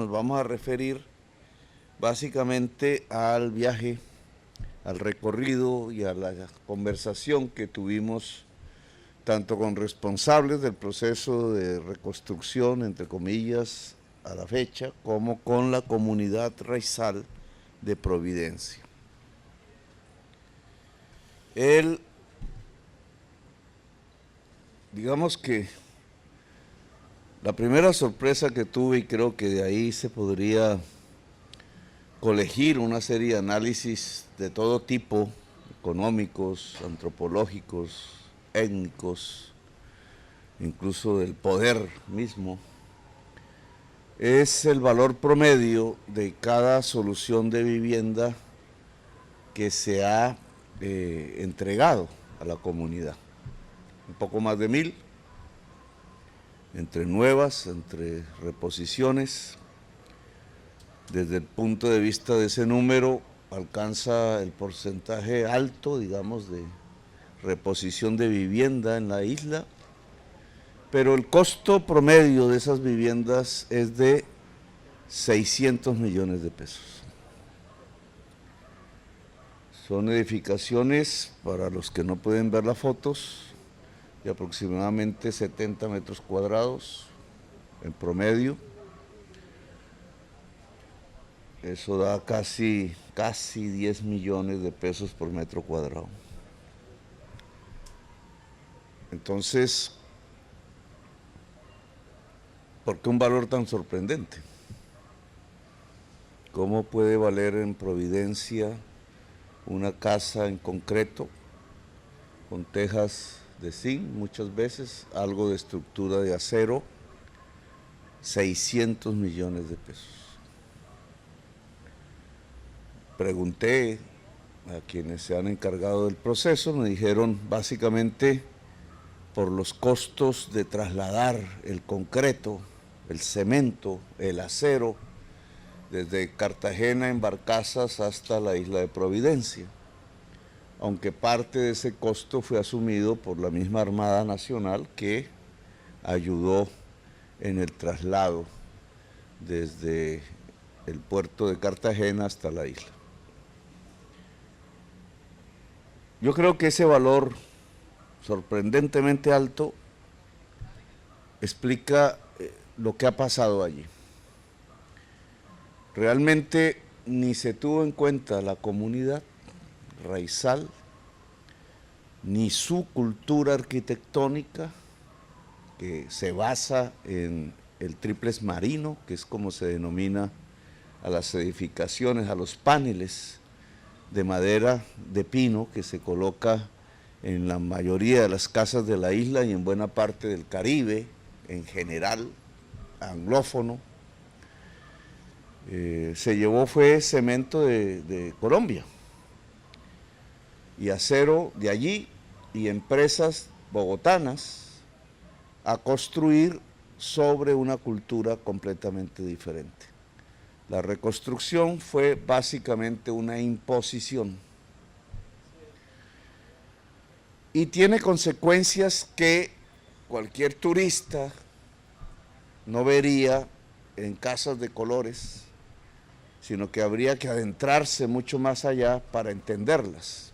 nos vamos a referir básicamente al viaje, al recorrido y a la conversación que tuvimos tanto con responsables del proceso de reconstrucción, entre comillas, a la fecha, como con la comunidad raizal de Providencia. Digamos que la primera sorpresa que tuve, y creo que de ahí se podría colegir una serie de análisis de todo tipo, económicos, antropológicos, étnicos, incluso del poder mismo, es el valor promedio de cada solución de vivienda que se ha entregado a la comunidad. Un poco más de 1000, entre nuevas, entre reposiciones. Desde el punto de vista de ese número, alcanza el porcentaje alto, digamos, de reposición de vivienda en la isla, pero el costo promedio de esas viviendas es de 600 millones de pesos. Son edificaciones, para los que no pueden ver las fotos, de aproximadamente 70 metros cuadrados en promedio. Eso da casi 10 millones de pesos por metro cuadrado. Entonces, ¿por qué un valor tan sorprendente? ¿Cómo puede valer en Providencia una casa en concreto, con tejas de zinc muchas veces, algo de estructura de acero, 600 millones de pesos? Pregunté a quienes se han encargado del proceso, me dijeron básicamente por los costos de trasladar el concreto, el cemento, el acero, desde Cartagena en barcazas hasta la isla de Providencia, aunque parte de ese costo fue asumido por la misma Armada Nacional, que ayudó en el traslado desde el puerto de Cartagena hasta la isla. Yo creo que ese valor sorprendentemente alto explica lo que ha pasado allí. Realmente ni se tuvo en cuenta la comunidad raizal, ni su cultura arquitectónica, que se basa en el triplex marino, que es como se denomina a las edificaciones, a los paneles de madera de pino que se coloca en la mayoría de las casas de la isla y en buena parte del Caribe, en general, anglófono. Se llevó fue cemento de Colombia y acero de allí, y empresas bogotanas a construir sobre una cultura completamente diferente. La reconstrucción fue básicamente una imposición y tiene consecuencias que cualquier turista no vería en casas de colores, sino que habría que adentrarse mucho más allá para entenderlas.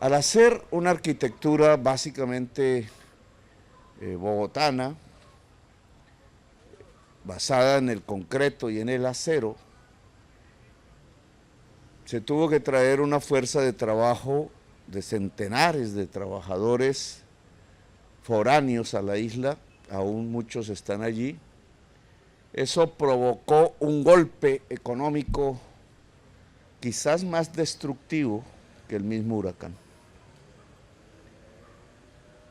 Al hacer una arquitectura básicamente bogotana, basada en el concreto y en el acero, se tuvo que traer una fuerza de trabajo de centenares de trabajadores foráneos a la isla, aún muchos están allí. Eso provocó un golpe económico quizás más destructivo que el mismo huracán.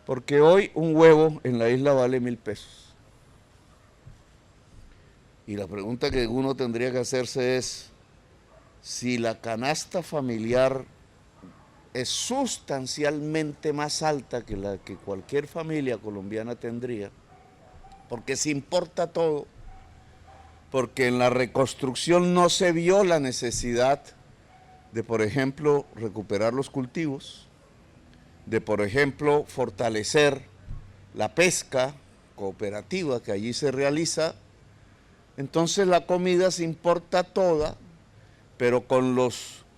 Porque hoy un huevo en la isla vale 1000 pesos. Y la pregunta que uno tendría que hacerse es, si la canasta familiar es sustancialmente más alta que la que cualquier familia colombiana tendría, porque se importa todo, porque en la reconstrucción no se vio la necesidad de, por ejemplo, recuperar los cultivos, de, por ejemplo, fortalecer la pesca cooperativa que allí se realiza, Entonces la comida se importa toda, pero con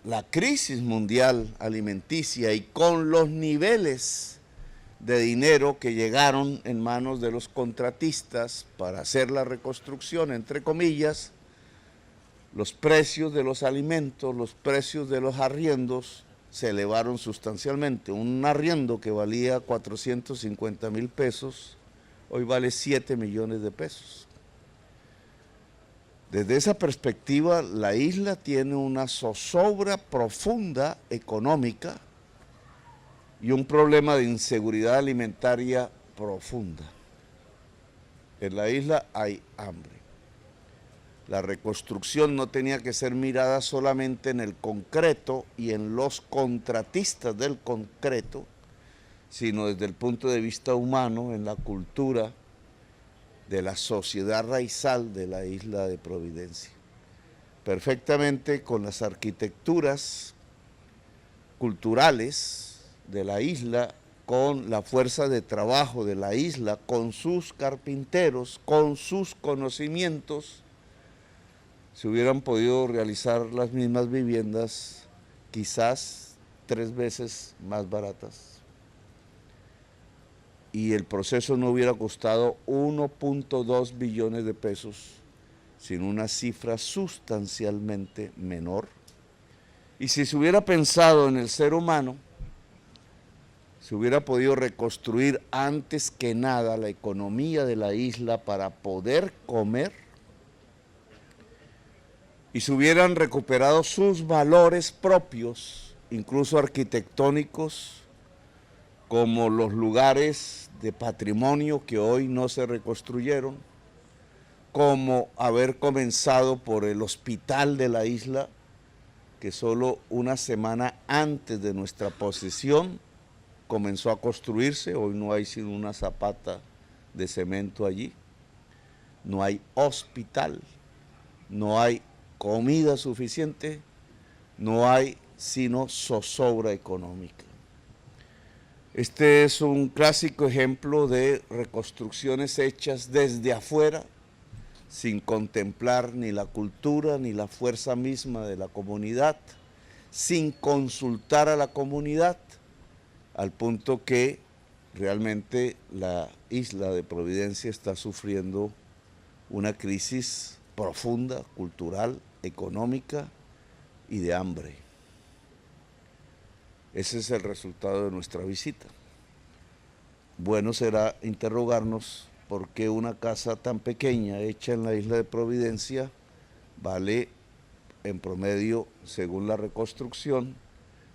la crisis mundial alimenticia y con los niveles de dinero que llegaron en manos de los contratistas para hacer la reconstrucción, entre comillas, los precios de los alimentos, los precios de los arriendos se elevaron sustancialmente. Un arriendo que valía 450,000 pesos, hoy vale 7 millones de pesos. Desde esa perspectiva, la isla tiene una zozobra profunda económica y un problema de inseguridad alimentaria profunda. En la isla hay hambre. La reconstrucción no tenía que ser mirada solamente en el concreto y en los contratistas del concreto, sino desde el punto de vista humano, en la cultura de la sociedad raizal de la isla de Providencia. Perfectamente con las arquitecturas culturales de la isla, con la fuerza de trabajo de la isla, con sus carpinteros, con sus conocimientos, se hubieran podido realizar las mismas viviendas, quizás 3 veces más baratas. Y el proceso no hubiera costado 1.2 billones de pesos, sino una cifra sustancialmente menor. Y si se hubiera pensado en el ser humano, se hubiera podido reconstruir antes que nada la economía de la isla para poder comer, y se hubieran recuperado sus valores propios, incluso arquitectónicos, como los lugares de patrimonio que hoy no se reconstruyeron, como haber comenzado por el hospital de la isla, que solo una semana antes de nuestra posesión comenzó a construirse. Hoy no hay sino una zapata de cemento allí, no hay hospital, no hay comida suficiente, no hay sino zozobra económica. Este es un clásico ejemplo de reconstrucciones hechas desde afuera, sin contemplar ni la cultura ni la fuerza misma de la comunidad, sin consultar a la comunidad, al punto que realmente la isla de Providencia está sufriendo una crisis profunda, cultural, económica y de hambre. Ese es el resultado de nuestra visita. Bueno será interrogarnos por qué una casa tan pequeña hecha en la isla de Providencia vale en promedio, según la reconstrucción,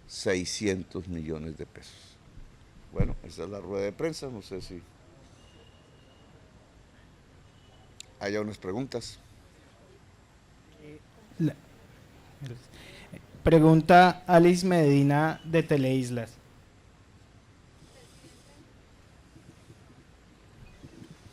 600 millones de pesos. Bueno, esa es la rueda de prensa, no sé si haya unas preguntas. Pregunta Alice Medina de Teleislas.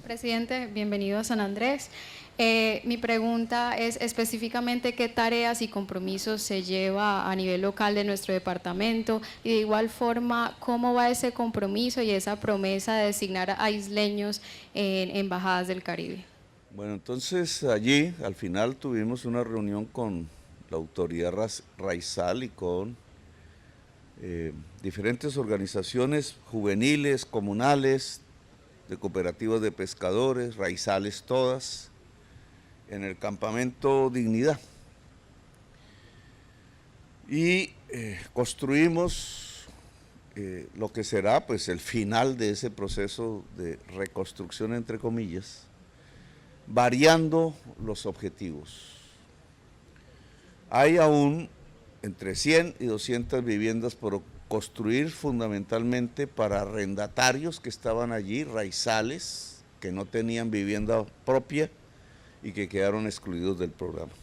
Presidente, bienvenido a San Andrés. Mi pregunta es específicamente qué tareas y compromisos se lleva a nivel local de nuestro departamento y de igual forma cómo va ese compromiso y esa promesa de designar a isleños en embajadas del Caribe. Bueno, entonces allí al final tuvimos una reunión con la autoridad raizal y con diferentes organizaciones juveniles, comunales, de cooperativas de pescadores, raizales todas, en el campamento Dignidad. Y construimos lo que será pues el final de ese proceso de reconstrucción, entre comillas, variando los objetivos. Hay aún entre 100 y 200 viviendas por construir, fundamentalmente para arrendatarios que estaban allí, raizales, que no tenían vivienda propia y que quedaron excluidos del programa.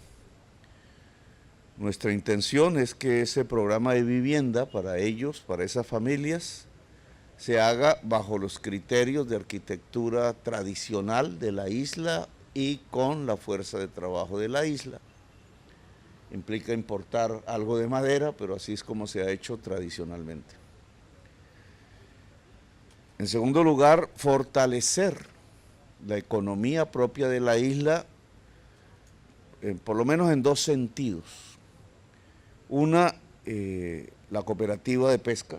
Nuestra intención es que ese programa de vivienda para ellos, para esas familias, se haga bajo los criterios de arquitectura tradicional de la isla y con la fuerza de trabajo de la isla. Implica importar algo de madera, pero así es como se ha hecho tradicionalmente. En segundo lugar, fortalecer la economía propia de la isla por lo menos en dos sentidos. Una, la cooperativa de pesca,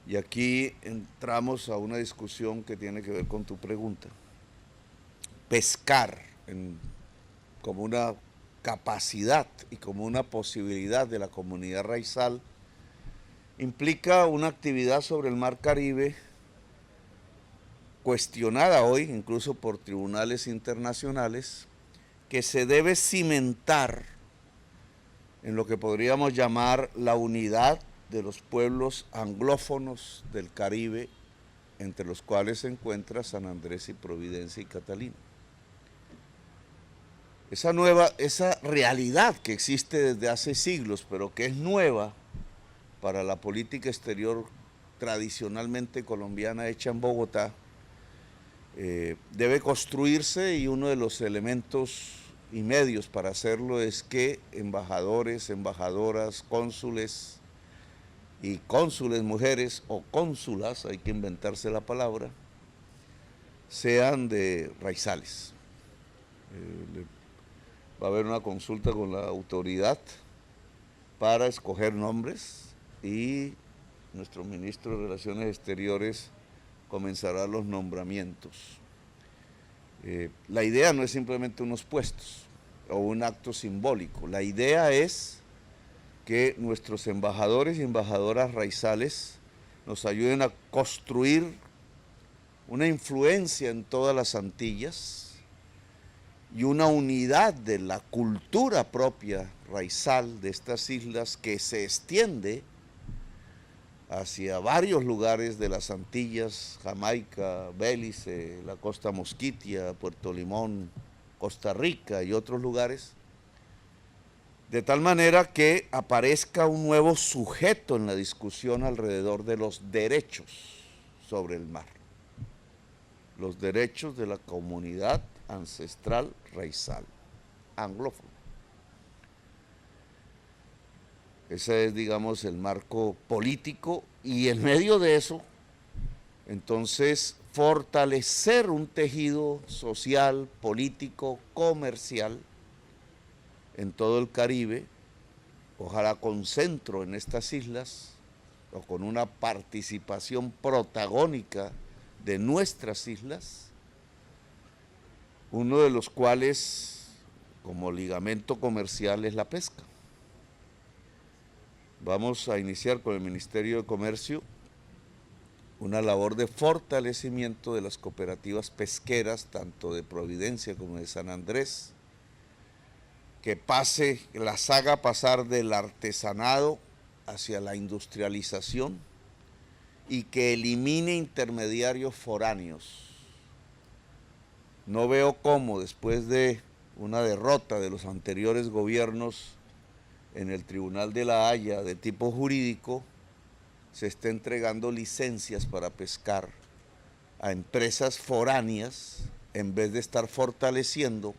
y aquí entramos a una discusión que tiene que ver con tu pregunta. Pescar como una capacidad y como una posibilidad de la comunidad raizal implica una actividad sobre el Mar Caribe cuestionada hoy, incluso por tribunales internacionales, que se debe cimentar en lo que podríamos llamar la unidad de los pueblos anglófonos del Caribe, entre los cuales se encuentra San Andrés y Providencia y Catalina. Esa realidad que existe desde hace siglos, pero que es nueva para la política exterior tradicionalmente colombiana hecha en Bogotá, debe construirse, y uno de los elementos y medios para hacerlo es que embajadores, embajadoras, cónsules y cónsules mujeres o cónsulas, hay que inventarse la palabra, sean de raizales. Va a haber una consulta con la autoridad para escoger nombres y nuestro ministro de Relaciones Exteriores comenzará los nombramientos. La idea no es simplemente unos puestos o un acto simbólico, la idea es que nuestros embajadores y embajadoras raizales nos ayuden a construir una influencia en todas las Antillas y una unidad de la cultura propia raizal de estas islas que se extiende hacia varios lugares de las Antillas, Jamaica, Belice, la costa Mosquitia, Puerto Limón, Costa Rica y otros lugares, de tal manera que aparezca un nuevo sujeto en la discusión alrededor de los derechos sobre el mar, los derechos de la comunidad ancestral raizal, anglófona. Ese es, digamos, el marco político, y en medio de eso, entonces, fortalecer un tejido social, político, comercial en todo el Caribe, ojalá con centro en estas islas, o con una participación protagónica de nuestras islas, uno de los cuales, como ligamento comercial, es la pesca. Vamos a iniciar con el Ministerio de Comercio una labor de fortalecimiento de las cooperativas pesqueras, tanto de Providencia como de San Andrés, que las haga pasar del artesanado hacia la industrialización y que elimine intermediarios foráneos. No veo cómo, después de una derrota de los anteriores gobiernos en el Tribunal de la Haya de tipo jurídico, se está entregando licencias para pescar a empresas foráneas en vez de estar fortaleciendo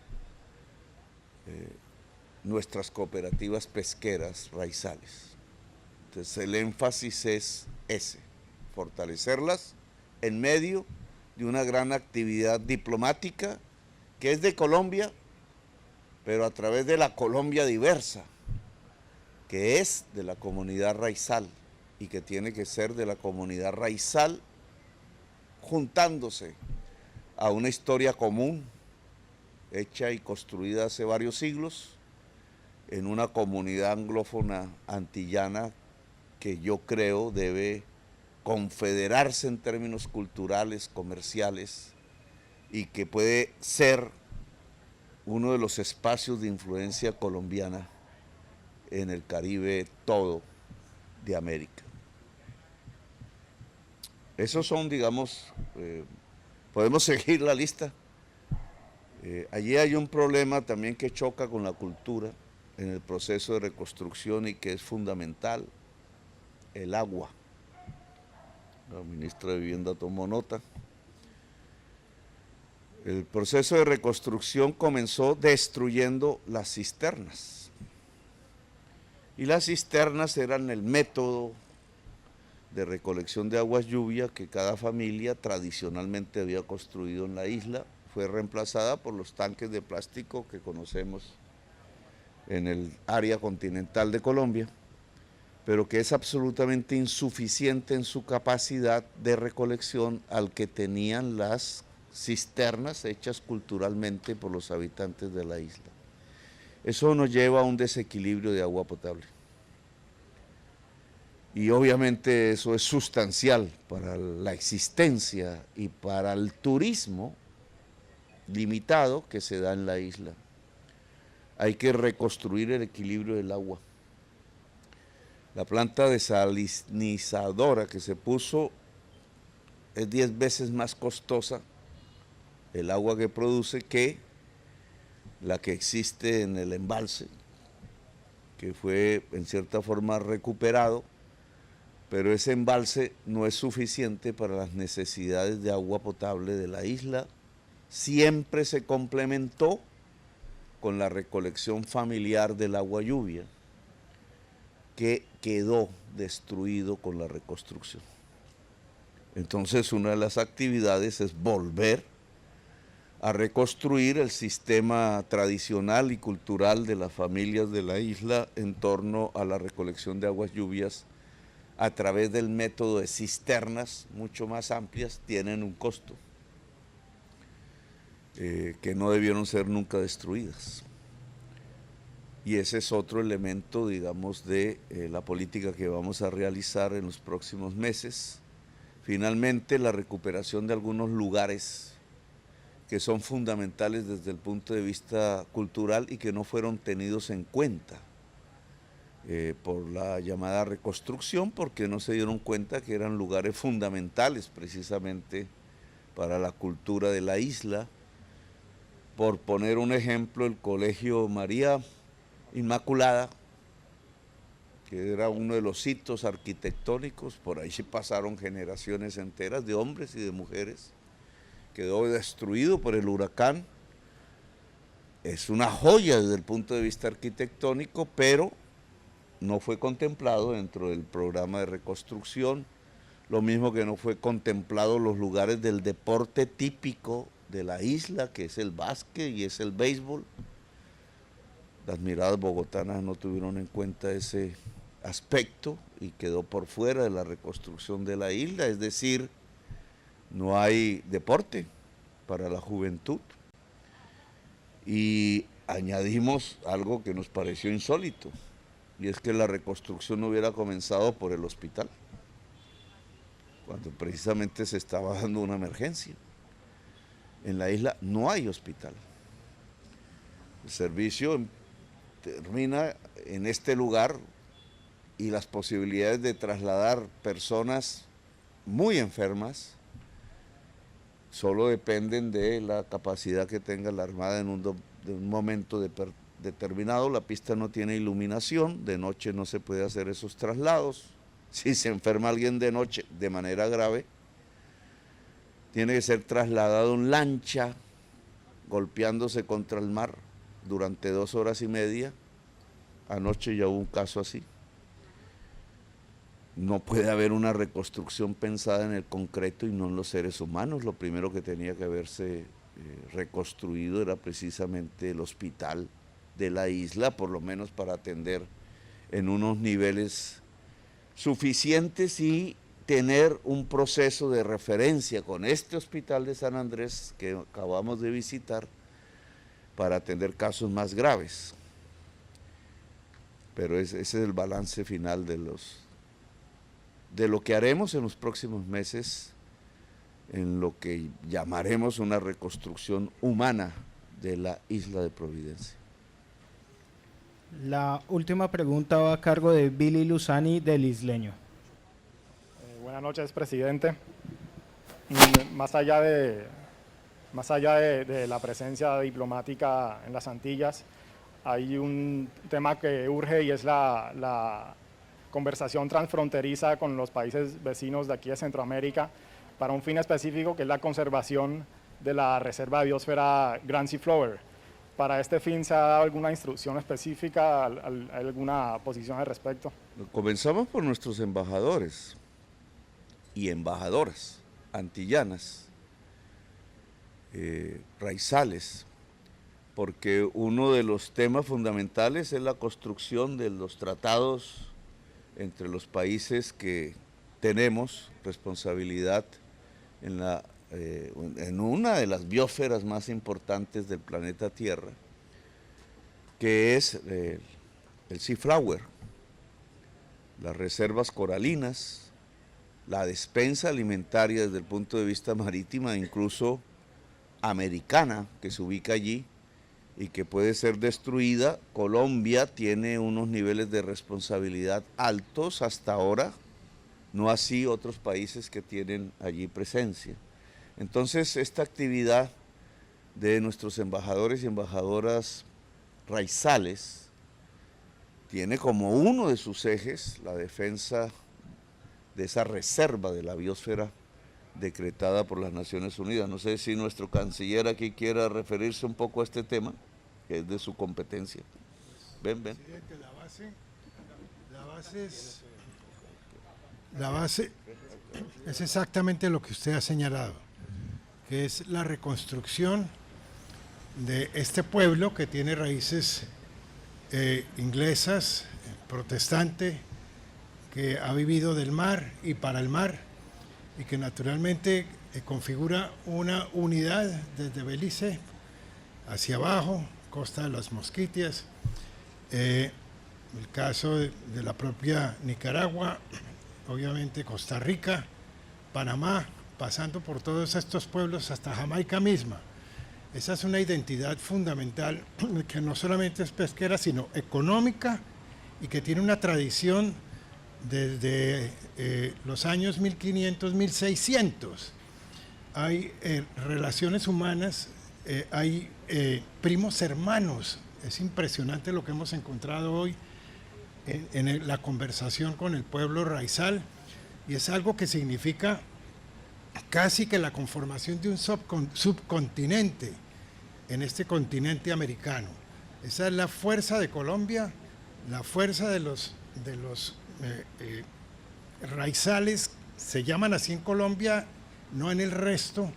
nuestras cooperativas pesqueras raizales. Entonces el énfasis es ese, fortalecerlas en medio de una gran actividad diplomática que es de Colombia, pero a través de la Colombia diversa, que es de la comunidad raizal y que tiene que ser de la comunidad raizal juntándose a una historia común hecha y construida hace varios siglos en una comunidad anglófona antillana que yo creo debe confederarse en términos culturales, comerciales, y que puede ser uno de los espacios de influencia colombiana en el Caribe todo de América. Esos son, digamos, podemos seguir la lista. Allí hay un problema también que choca con la cultura en el proceso de reconstrucción y que es fundamental, el agua. La ministra de Vivienda tomó nota. El proceso de reconstrucción comenzó destruyendo las cisternas. Y las cisternas eran el método de recolección de aguas lluvia que cada familia tradicionalmente había construido en la isla fue reemplazada por los tanques de plástico que conocemos en el área continental de Colombia, pero que es absolutamente insuficiente en su capacidad de recolección al que tenían las cisternas hechas culturalmente por los habitantes de la isla. Eso nos lleva a un desequilibrio de agua potable. Y obviamente eso es sustancial para la existencia y para el turismo limitado que se da en la isla. Hay que reconstruir el equilibrio del agua. La planta desalinizadora que se puso es 10 veces más costosa el agua que produce que la que existe en el embalse, que fue en cierta forma recuperado, pero ese embalse no es suficiente para las necesidades de agua potable de la isla. Siempre se complementó con la recolección familiar del agua lluvia, que quedó destruido con la reconstrucción. Entonces, una de las actividades es volver a reconstruir el sistema tradicional y cultural de las familias de la isla en torno a la recolección de aguas lluvias a través del método de cisternas mucho más amplias. Tienen un costo que no debieron ser nunca destruidas. Y ese es otro elemento, digamos, de la política que vamos a realizar en los próximos meses. Finalmente, la recuperación de algunos lugares que son fundamentales desde el punto de vista cultural y que no fueron tenidos en cuenta por la llamada reconstrucción, porque no se dieron cuenta que eran lugares fundamentales precisamente para la cultura de la isla. Por poner un ejemplo, el Colegio María Inmaculada, que era uno de los hitos arquitectónicos, por ahí se pasaron generaciones enteras de hombres y de mujeres, quedó destruido por el huracán. Es una joya desde el punto de vista arquitectónico, pero no fue contemplado dentro del programa de reconstrucción, lo mismo que no fue contemplado los lugares del deporte típico de la isla, que es el básquet y es el béisbol. Las miradas bogotanas no tuvieron en cuenta ese aspecto y quedó por fuera de la reconstrucción de la isla, es decir, no hay deporte para la juventud. Y añadimos algo que nos pareció insólito, y es que la reconstrucción no hubiera comenzado por el hospital, cuando precisamente se estaba dando una emergencia. En la isla no hay hospital. El servicio termina en este lugar y las posibilidades de trasladar personas muy enfermas solo dependen de la capacidad que tenga la Armada en un momento determinado. La pista no tiene iluminación, de noche no se puede hacer esos traslados. Si se enferma alguien de noche de manera grave, tiene que ser trasladado en lancha, golpeándose contra el mar durante 2 horas y media. Anoche ya hubo un caso así. No puede haber una reconstrucción pensada en el concreto y no en los seres humanos. Lo primero que tenía que haberse reconstruido era precisamente el hospital de la isla, por lo menos para atender en unos niveles suficientes y tener un proceso de referencia con este hospital de San Andrés que acabamos de visitar para atender casos más graves. Pero ese es el balance final de lo que haremos en los próximos meses en lo que llamaremos una reconstrucción humana de la isla de Providencia. La última pregunta va a cargo de Billy Luzani del Isleño. Buenas noches, presidente. Más allá de la presencia diplomática en las Antillas, hay un tema que urge y es la conversación transfronteriza con los países vecinos de aquí de Centroamérica para un fin específico que es la conservación de la Reserva de Biosfera Grand Seaflower. ¿Para este fin se ha dado alguna instrucción específica, alguna posición al respecto? Comenzamos por nuestros embajadores y embajadoras antillanas, raizales, porque uno de los temas fundamentales es la construcción de los tratados entre los países que tenemos responsabilidad en una de las biosferas más importantes del planeta Tierra, que es el Sea Flower, las reservas coralinas, la despensa alimentaria desde el punto de vista marítimo, incluso americana, que se ubica allí y que puede ser destruida. Colombia tiene unos niveles de responsabilidad altos hasta ahora, no así otros países que tienen allí presencia. Entonces, esta actividad de nuestros embajadores y embajadoras raizales tiene como uno de sus ejes la defensa de esa reserva de la biosfera decretada por las Naciones Unidas. No sé si nuestro canciller aquí quiera referirse un poco a este tema, que es de su competencia. Ven. Presidente, la base es exactamente lo que usted ha señalado, que es la reconstrucción de este pueblo que tiene raíces inglesas, protestante, que ha vivido del mar y para el mar, y que naturalmente configura una unidad desde Belice hacia abajo, costa de las Mosquitias, el caso de la propia Nicaragua, obviamente Costa Rica, Panamá, pasando por todos estos pueblos hasta Jamaica misma. Esa es una identidad fundamental que no solamente es pesquera, sino económica, y que tiene una tradición desde los años 1500, 1600. Hay relaciones humanas, hay primos hermanos. Es impresionante lo que hemos encontrado hoy en la conversación con el pueblo raizal, y es algo que significa casi que la conformación de un subcontinente en este continente americano. Esa es la fuerza de Colombia, la fuerza de los raizales, se llaman así en Colombia, no en el resto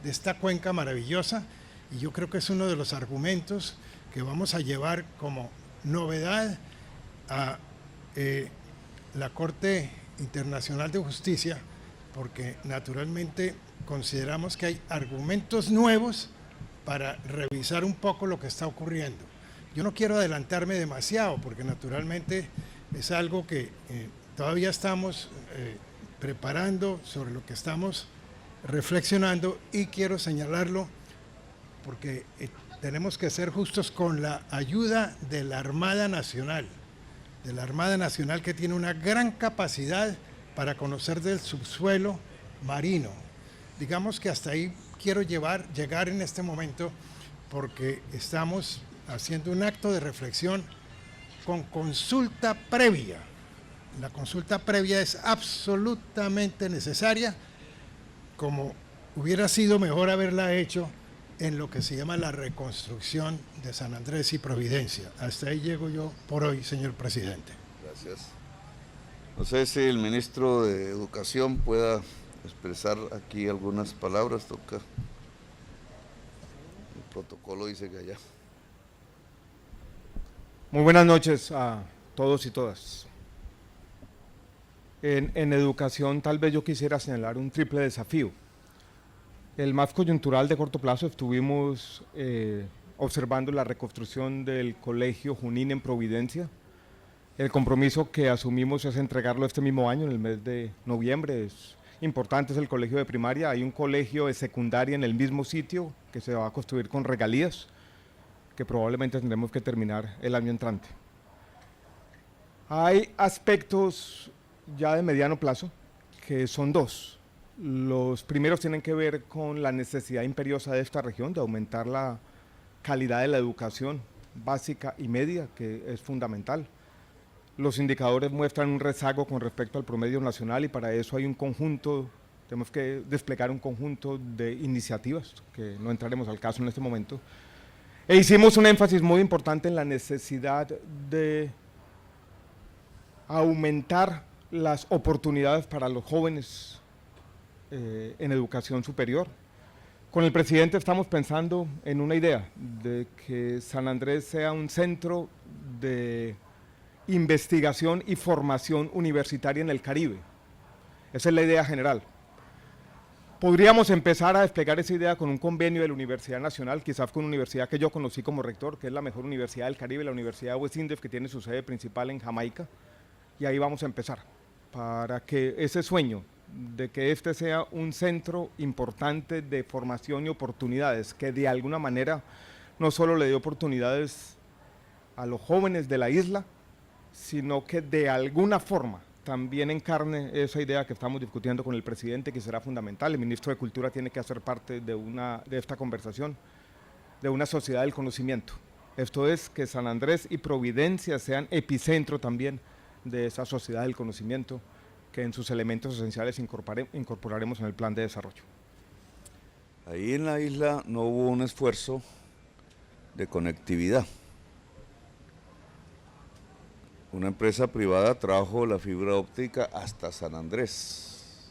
de esta cuenca maravillosa, y yo creo que es uno de los argumentos que vamos a llevar como novedad a la Corte Internacional de Justicia, porque naturalmente consideramos que hay argumentos nuevos para revisar un poco lo que está ocurriendo. Yo no quiero adelantarme demasiado, porque naturalmente es algo que todavía estamos preparando, sobre lo que estamos reflexionando, y quiero señalarlo porque tenemos que ser justos con la ayuda de la Armada Nacional, que tiene una gran capacidad para conocer del subsuelo marino. Digamos que hasta ahí quiero llegar en este momento, porque estamos haciendo un acto de reflexión con consulta previa. La consulta previa es absolutamente necesaria, como hubiera sido mejor haberla hecho en lo que se llama la reconstrucción de San Andrés y Providencia. Hasta ahí llego yo por hoy, señor presidente. Gracias. No sé si el ministro de Educación pueda expresar aquí algunas palabras, toca. El protocolo dice que allá. Muy buenas noches a todos y todas. En educación tal vez yo quisiera señalar un triple desafío. El más coyuntural de corto plazo, estuvimos observando la reconstrucción del Colegio Junín en Providencia. El compromiso que asumimos es entregarlo este mismo año, en el mes de noviembre. Es importante, es el colegio de primaria. Hay un colegio de secundaria en el mismo sitio que se va a construir con regalías, que probablemente tendremos que terminar el año entrante. Hay aspectos ya de mediano plazo, que son dos. Los primeros tienen que ver con la necesidad imperiosa de esta región de aumentar la calidad de la educación básica y media, que es fundamental. Los indicadores muestran un rezago con respecto al promedio nacional, y para eso hay un conjunto, tenemos que desplegar un conjunto de iniciativas, que no entraremos al caso en este momento. E hicimos un énfasis muy importante en la necesidad de aumentar las oportunidades para los jóvenes en educación superior. Con el presidente estamos pensando en una idea de que San Andrés sea un centro de investigación y formación universitaria en el Caribe. Esa es la idea general. Podríamos empezar a desplegar esa idea con un convenio de la Universidad Nacional, quizás con una universidad que yo conocí como rector, que es la mejor universidad del Caribe, la Universidad de West Indies, que tiene su sede principal en Jamaica, y ahí vamos a empezar, para que ese sueño de que este sea un centro importante de formación y oportunidades, que de alguna manera no solo le dé oportunidades a los jóvenes de la isla, sino que de alguna forma también encarne esa idea que estamos discutiendo con el presidente, que será fundamental. El ministro de Cultura tiene que hacer parte de esta conversación, de una sociedad del conocimiento. Esto es, que San Andrés y Providencia sean epicentro también de esa sociedad del conocimiento, que en sus elementos esenciales incorporaremos en el plan de desarrollo. Ahí en la isla no hubo un esfuerzo de conectividad. Una empresa privada trajo la fibra óptica hasta San Andrés,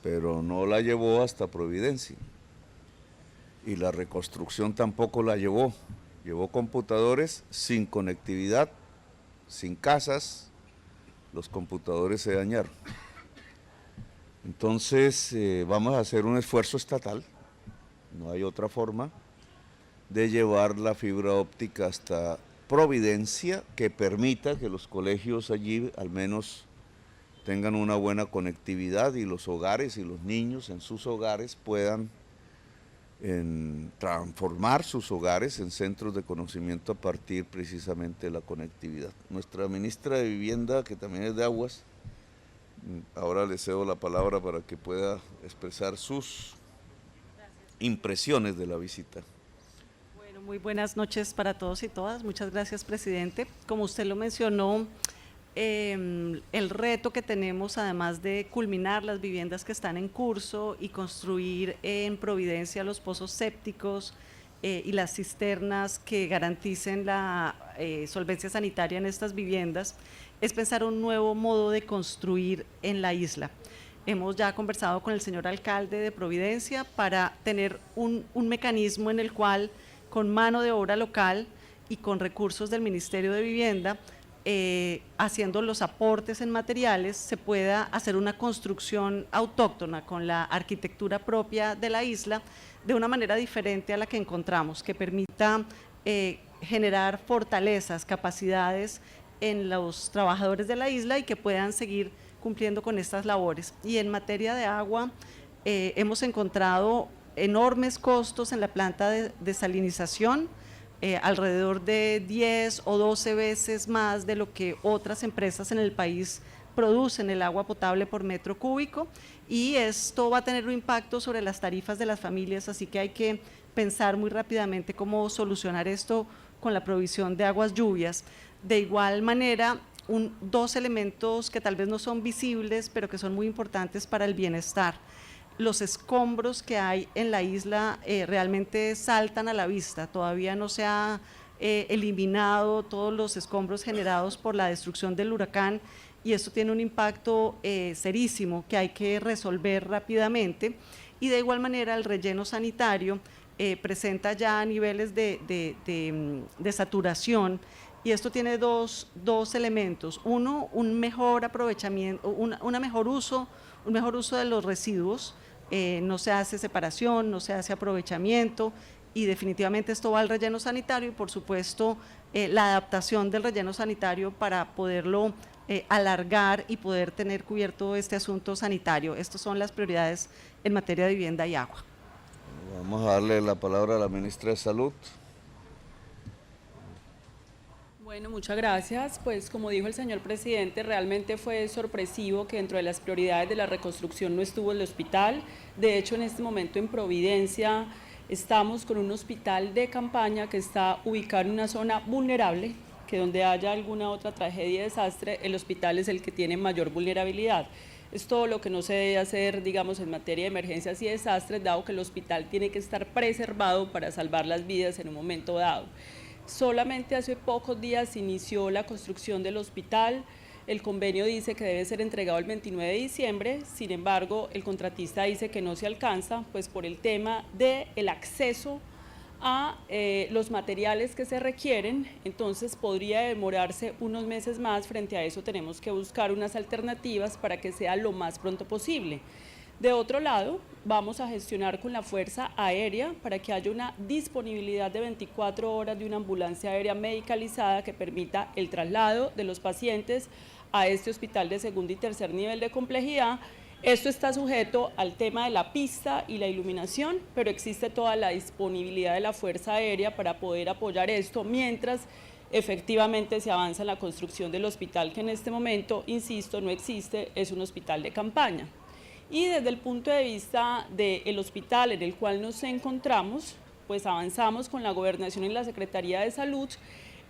pero no la llevó hasta Providencia. Y la reconstrucción tampoco la llevó. Llevó computadores sin conectividad, sin casas, los computadores se dañaron. Entonces vamos a hacer un esfuerzo estatal, no hay otra forma, de llevar la fibra óptica hasta Providencia, que permita que los colegios allí al menos tengan una buena conectividad y los hogares y los niños en sus hogares puedan transformar sus hogares en centros de conocimiento a partir precisamente de la conectividad. Nuestra ministra de Vivienda, que también es de Aguas, ahora le cedo la palabra para que pueda expresar sus impresiones de la visita. Muy buenas noches para todos y todas. Muchas gracias, presidente. Como usted lo mencionó, el reto que tenemos, además de culminar las viviendas que están en curso y construir en Providencia los pozos sépticos y las cisternas que garanticen la solvencia sanitaria en estas viviendas, es pensar un nuevo modo de construir en la isla. Hemos ya conversado con el señor alcalde de Providencia para tener un mecanismo en el cual, con mano de obra local y con recursos del Ministerio de Vivienda, haciendo los aportes en materiales, se pueda hacer una construcción autóctona con la arquitectura propia de la isla, de una manera diferente a la que encontramos, que permita generar fortalezas, capacidades en los trabajadores de la isla y que puedan seguir cumpliendo con estas labores. Y en materia de agua, hemos encontrado enormes costos en la planta de desalinización, alrededor de 10 o 12 veces más de lo que otras empresas en el país producen el agua potable por metro cúbico, y esto va a tener un impacto sobre las tarifas de las familias, así que hay que pensar muy rápidamente cómo solucionar esto con la provisión de aguas lluvias. De igual manera, dos elementos que tal vez no son visibles, pero que son muy importantes para el bienestar. Los escombros que hay en la isla realmente saltan a la vista, todavía no se ha eliminado todos los escombros generados por la destrucción del huracán, y esto tiene un impacto serísimo que hay que resolver rápidamente. Y de igual manera el relleno sanitario presenta ya niveles de saturación, y esto tiene dos elementos. Uno, un mejor aprovechamiento, un mejor uso de los residuos. No se hace separación, no se hace aprovechamiento, y definitivamente esto va al relleno sanitario, y por supuesto la adaptación del relleno sanitario para poderlo alargar y poder tener cubierto este asunto sanitario. Estas son las prioridades en materia de vivienda y agua. Vamos a darle la palabra a la ministra de Salud. Bueno, muchas gracias. Pues como dijo el señor presidente, realmente fue sorpresivo que dentro de las prioridades de la reconstrucción no estuvo el hospital. De hecho, en este momento en Providencia estamos con un hospital de campaña que está ubicado en una zona vulnerable, que donde haya alguna otra tragedia y desastre, el hospital es el que tiene mayor vulnerabilidad. Es todo lo que no se debe hacer, digamos, en materia de emergencias y desastres, dado que el hospital tiene que estar preservado para salvar las vidas en un momento dado. Solamente hace pocos días inició la construcción del hospital. el convenio dice que debe ser entregado el 29 de diciembre, sin embargo, el contratista dice que no se alcanza, pues por el tema del acceso a los materiales que se requieren, entonces podría demorarse unos meses más. Frente a eso tenemos que buscar unas alternativas para que sea lo más pronto posible. De otro lado, vamos a gestionar con la Fuerza Aérea para que haya una disponibilidad de 24 horas de una ambulancia aérea medicalizada que permita el traslado de los pacientes a este hospital de segundo y tercer nivel de complejidad. Esto está sujeto al tema de la pista y la iluminación, pero existe toda la disponibilidad de la Fuerza Aérea para poder apoyar esto mientras efectivamente se avanza en la construcción del hospital, que en este momento, insisto, no existe, es un hospital de campaña. Y desde el punto de vista del hospital en el cual nos encontramos, pues avanzamos con la Gobernación y la Secretaría de Salud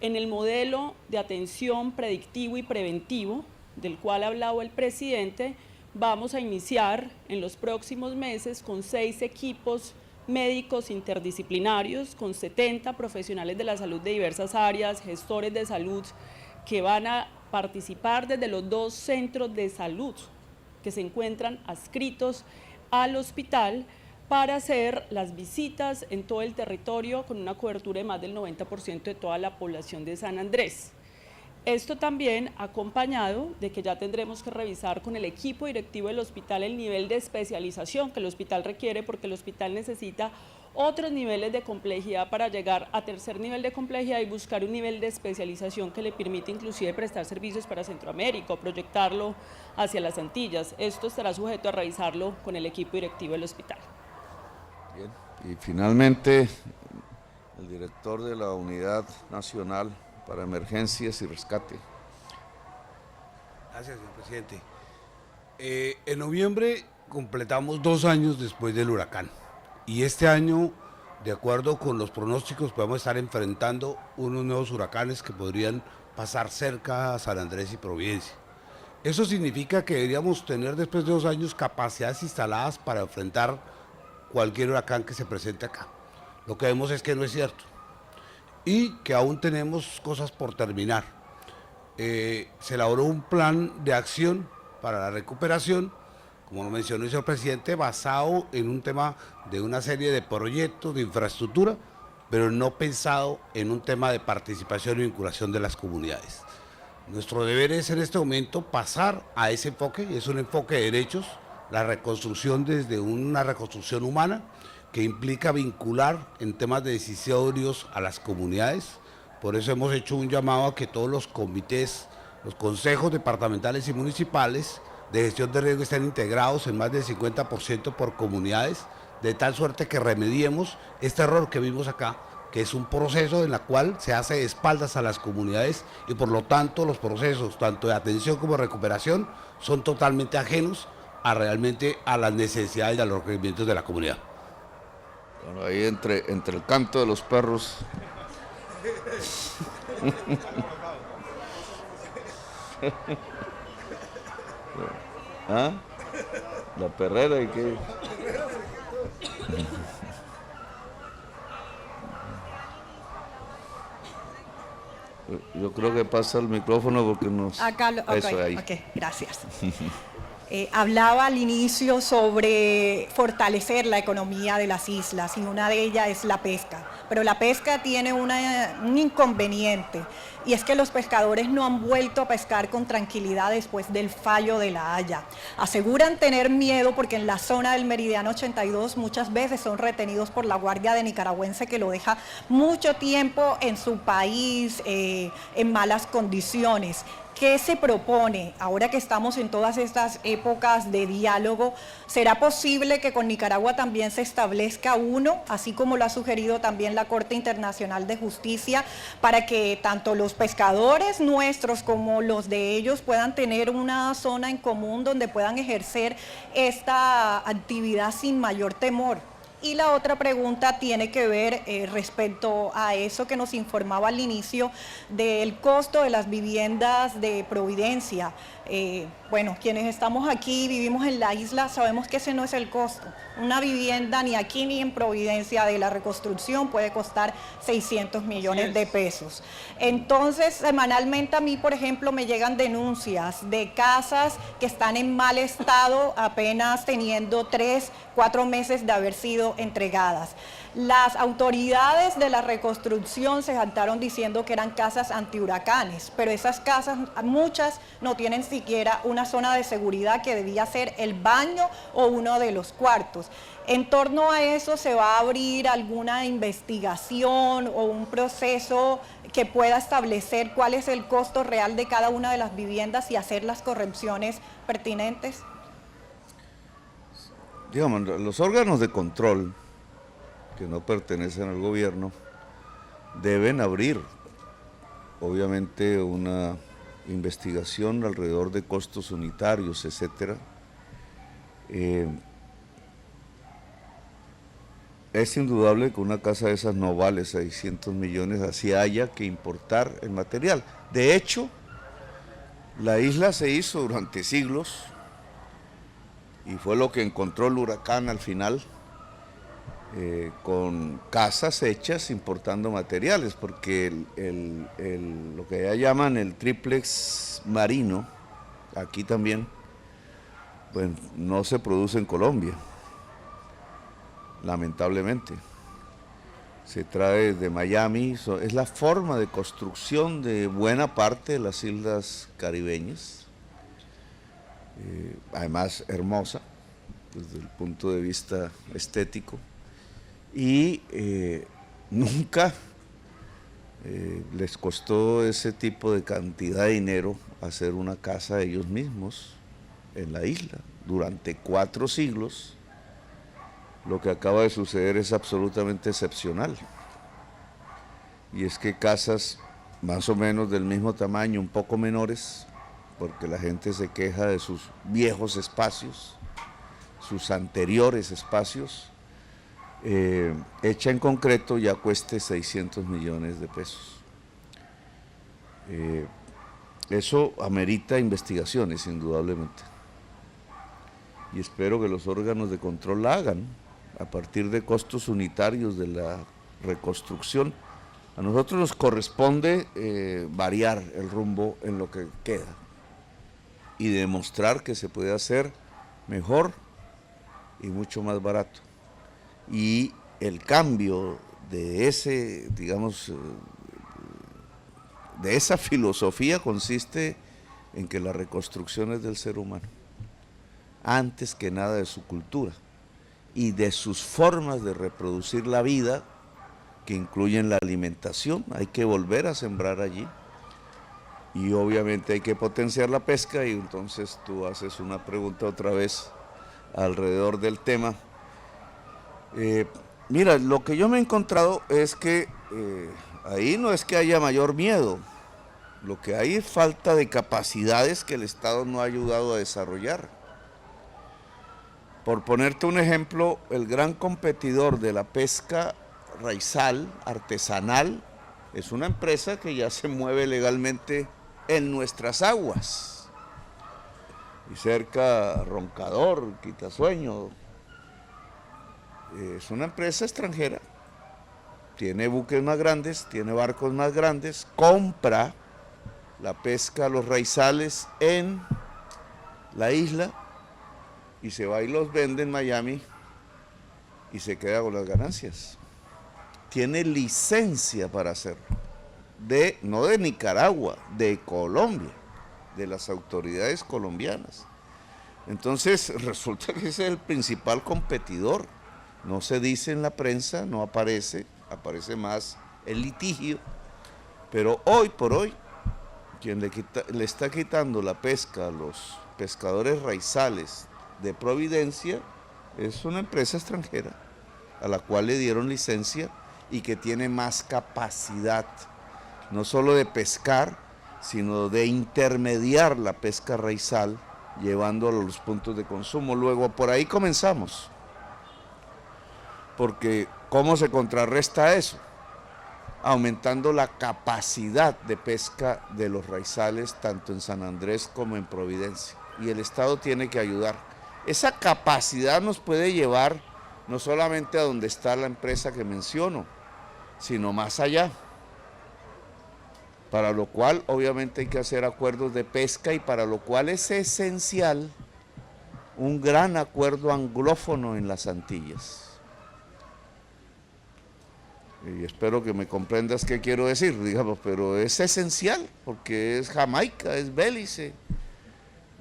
en el modelo de atención predictivo y preventivo, del cual ha hablado el presidente. Vamos a iniciar en los próximos meses con 6 equipos médicos interdisciplinarios, con 70 profesionales de la salud de diversas áreas, gestores de salud, que van a participar desde los 2 centros de salud que se encuentran adscritos al hospital para hacer las visitas en todo el territorio con una cobertura de más del 90% de toda la población de San Andrés. Esto también acompañado de que ya tendremos que revisar con el equipo directivo del hospital el nivel de especialización que el hospital requiere, porque el hospital necesita otros niveles de complejidad para llegar a tercer nivel de complejidad y buscar un nivel de especialización que le permite inclusive prestar servicios para Centroamérica o proyectarlo hacia las Antillas. Esto estará sujeto a revisarlo con el equipo directivo del hospital. Bien. Y finalmente, el director de la Unidad Nacional para Emergencias y Rescate. Gracias, señor presidente. En noviembre completamos 2 años después del huracán y este año, de acuerdo con los pronósticos, podemos estar enfrentando unos nuevos huracanes que podrían pasar cerca a San Andrés y Providencia. Eso significa que deberíamos tener después de 2 años capacidades instaladas para enfrentar cualquier huracán que se presente acá. Lo que vemos es que no es cierto y que aún tenemos cosas por terminar. Se elaboró un plan de acción para la recuperación, como lo mencionó el señor presidente, basado en un tema de una serie de proyectos de infraestructura, pero no pensado en un tema de participación y vinculación de las comunidades. Nuestro deber es en este momento pasar a ese enfoque, es un enfoque de derechos, la reconstrucción desde una reconstrucción humana, que implica vincular en temas decisorios a las comunidades. Por eso hemos hecho un llamado a que todos los comités, los consejos departamentales y municipales de gestión de riesgo estén integrados en más del 50% por comunidades, de tal suerte que remediemos este error que vimos acá, que es un proceso en el cual se hace de espaldas a las comunidades y por lo tanto los procesos tanto de atención como de recuperación son totalmente ajenos a realmente a las necesidades y a los requerimientos de la comunidad. Bueno, ahí entre el canto de los perros. ¿Ah? La perrera y qué. Yo creo que pasa el micrófono porque nos... Acá Eso, ahí. ok, gracias. Hablaba al inicio sobre fortalecer la economía de las islas y una de ellas es la pesca, pero la pesca tiene un inconveniente y es que los pescadores no han vuelto a pescar con tranquilidad después del fallo de La Haya. Aseguran tener miedo porque en la zona del Meridiano 82 muchas veces son retenidos por la Guardia de Nicaragüense que lo deja mucho tiempo en su país en malas condiciones. ¿Qué se propone ahora que estamos en todas estas épocas de diálogo? ¿Será posible que con Nicaragua también se establezca uno, así como lo ha sugerido también la Corte Internacional de Justicia, para que tanto los pescadores nuestros como los de ellos puedan tener una zona en común donde puedan ejercer esta actividad sin mayor temor? Y la otra pregunta tiene que ver respecto a eso que nos informaba al inicio del costo de las viviendas de Providencia. Bueno, quienes estamos aquí, vivimos en la isla, sabemos que ese no es el costo. Una vivienda ni aquí ni en Providencia de la reconstrucción puede costar 600 millones de pesos. Entonces, semanalmente a mí, por ejemplo, me llegan denuncias de casas que están en mal estado, apenas teniendo 3, 4 meses de haber sido entregadas. Las autoridades de la reconstrucción se jactaron diciendo que eran casas antihuracanes, pero esas casas, muchas no tienen siquiera una zona de seguridad que debía ser el baño o uno de los cuartos. En torno a eso, ¿se va a abrir alguna investigación o un proceso que pueda establecer cuál es el costo real de cada una de las viviendas y hacer las correcciones pertinentes? Digamos, los órganos de control que no pertenecen al gobierno deben abrir, obviamente, una investigación alrededor de costos unitarios, etcétera. Es indudable que una casa de esas no vale 600 millones, así haya que importar el material. De hecho, la isla se hizo durante siglos y fue lo que encontró el huracán al final, con casas hechas importando materiales, porque lo que ya llaman el triplex marino, aquí también, pues no se produce en Colombia, lamentablemente. Se trae de Miami, es la forma de construcción de buena parte de las islas caribeñas, además hermosa desde el punto de vista estético. Y nunca les costó ese tipo de cantidad de dinero hacer una casa ellos mismos en la isla. Durante 4 siglos, lo que acaba de suceder es absolutamente excepcional. Y es que casas más o menos del mismo tamaño, un poco menores, porque la gente se queja de sus viejos espacios, sus anteriores espacios, hecha en concreto ya cueste 600 millones de pesos. Eso amerita investigaciones, indudablemente. Y espero que los órganos de control la hagan a partir de costos unitarios de la reconstrucción. A nosotros nos corresponde variar el rumbo en lo que queda y demostrar que se puede hacer mejor y mucho más barato. Y el cambio de ese, digamos, de esa filosofía consiste en que la reconstrucción es del ser humano, antes que nada de su cultura y de sus formas de reproducir la vida, que incluyen la alimentación. Hay que volver a sembrar allí y obviamente hay que potenciar la pesca, y entonces tú haces una pregunta otra vez alrededor del tema. Mira, lo que yo me he encontrado es que ahí no es que haya mayor miedo, lo que hay es falta de capacidades que el Estado no ha ayudado a desarrollar. Por ponerte un ejemplo, el gran competidor de la pesca raizal, artesanal, es una empresa que ya se mueve legalmente en nuestras aguas, y cerca Roncador, Quitasueño. Es una empresa extranjera, tiene buques más grandes, tiene barcos más grandes, compra la pesca, los raizales en la isla y se va y los vende en Miami y se queda con las ganancias. Tiene licencia para hacerlo, no de Nicaragua, de Colombia, de las autoridades colombianas. Entonces resulta que ese es el principal competidor. No se dice en la prensa, no aparece, aparece más el litigio, pero hoy por hoy, quien le está quitando la pesca a los pescadores raizales de Providencia es una empresa extranjera a la cual le dieron licencia y que tiene más capacidad, no solo de pescar, sino de intermediar la pesca raizal, llevándolo a los puntos de consumo. Luego, por ahí comenzamos. porque ¿cómo se contrarresta eso? Aumentando la capacidad de pesca de los raizales tanto en San Andrés como en Providencia. Y el Estado tiene que ayudar. Esa capacidad nos puede llevar no solamente a donde está la empresa que menciono, sino más allá. Para lo cual obviamente hay que hacer acuerdos de pesca y para lo cual es esencial un gran acuerdo anglófono en las Antillas. Y espero que me comprendas qué quiero decir, digamos, pero es esencial porque es Jamaica, es Bélice,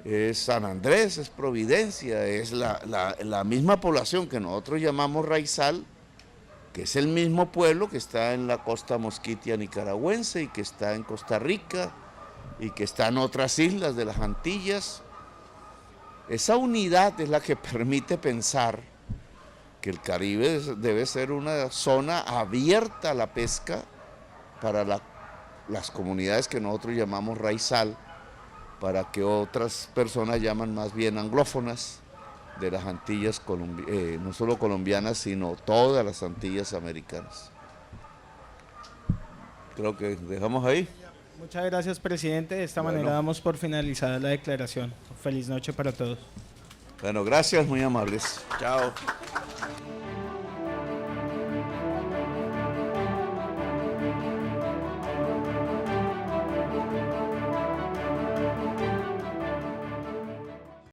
es San Andrés, es Providencia, es la misma población que nosotros llamamos raizal, que es el mismo pueblo que está en la costa mosquitia nicaragüense y que está en Costa Rica y que está en otras islas de las Antillas. Esa unidad es la que permite pensar que el Caribe debe ser una zona abierta a la pesca para las comunidades que nosotros llamamos raizal, para que otras personas llaman más bien anglófonas de las Antillas, no solo colombianas, sino todas las Antillas americanas. Creo que dejamos ahí. Muchas gracias, presidente. De esta manera damos por finalizada la declaración. Feliz noche para todos. Bueno, gracias, muy amables. Chao.